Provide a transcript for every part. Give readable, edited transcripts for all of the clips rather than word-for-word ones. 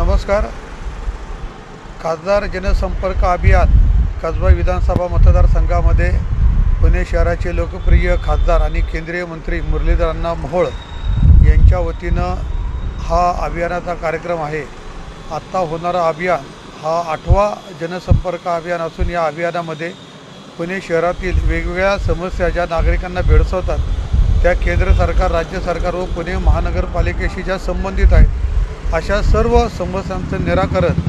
नमस्कार। खासदार जनसंपर्क अभियान कसबा विधानसभा मतदारसंघामध्ये पुणे शहराचे लोकप्रिय खासदार आणि केंद्रीय मंत्री मुरलीधर अण्णा मोहोळ यांच्या वतीनं हा अभियानाचा कार्यक्रम आहे। आत्ता होणारा अभियान हा 8वा जनसंपर्क अभियान असून या अभियानामध्ये पुणे शहरातील वेगवेगळ्या समस्या ज्या नागरिकांना भेडसावतात त्या केंद्र सरकार, राज्य सरकार व पुणे महानगरपालिकेशी ज्या संबंधित आहेत अशा सर्व समस्यांचं निराकरण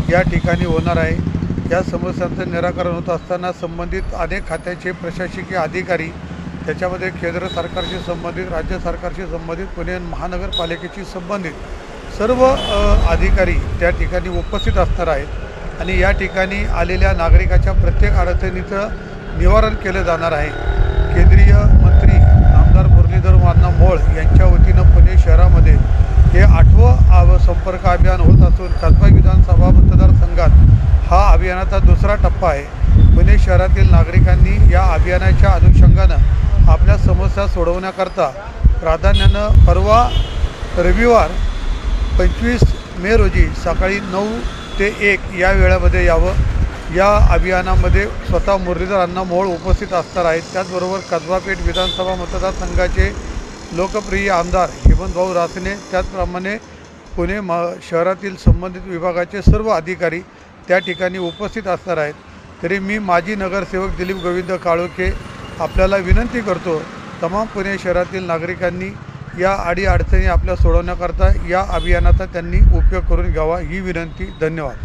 या ठिकाणी होणार आहे। या समस्यांचं निराकरण होत असताना संबंधित अनेक खात्याचे प्रशासकीय अधिकारी, त्याच्यामध्ये केंद्र सरकारशी संबंधित, राज्य सरकारशी संबंधित, पुणे महानगरपालिकेशी संबंधित सर्व अधिकारी त्या ठिकाणी उपस्थित असणार आहेत आणि या ठिकाणी आलेल्या नागरिकाच्या प्रत्येक अडचणीचं निवारण केलं जाणार आहे। केंद्रीय मंत्री आमदार मुरलीधर अण्णा मोहोळ यांच्या वतीनं पुणे शहरामध्ये हे 8वं संपर्क अभियान होत असून कसबा विधानसभा मतदारसंघात हा अभियानाचा दुसरा टप्पा आहे। पुणे शहरातील नागरिकांनी या अभियानाच्या अनुषंगानं आपल्या समस्या सोडवण्याकरता प्राधान्यानं परवा रविवार 25 मे रोजी सकाळी 9 ते 1 या वेळेमध्ये यावं। या अभियानामध्ये स्वतः मुरलीधर अण्णा मोहोळ उपस्थित असणार आहेत। त्याचबरोबर कसबा पेठ विधानसभा मतदारसंघाचे लोकप्रिय आमदार हेमंतभाऊ रासने, त्याचप्रमाणे पुणे शहरातील संबंधित विभागाचे सर्व अधिकारी त्या ठिकाणी उपस्थित असणार आहेत। तरी मी माजी नगरसेवक दिलीप गोविंद काळोखे आपल्याला विनंती करतो, तमाम पुणे शहरातील नागरिकांनी या अडीअडचणी आपल्या सोडवण्याकरता या अभियानाचा त्यांनी उपयोग करून घ्यावा ही विनंती। धन्यवाद।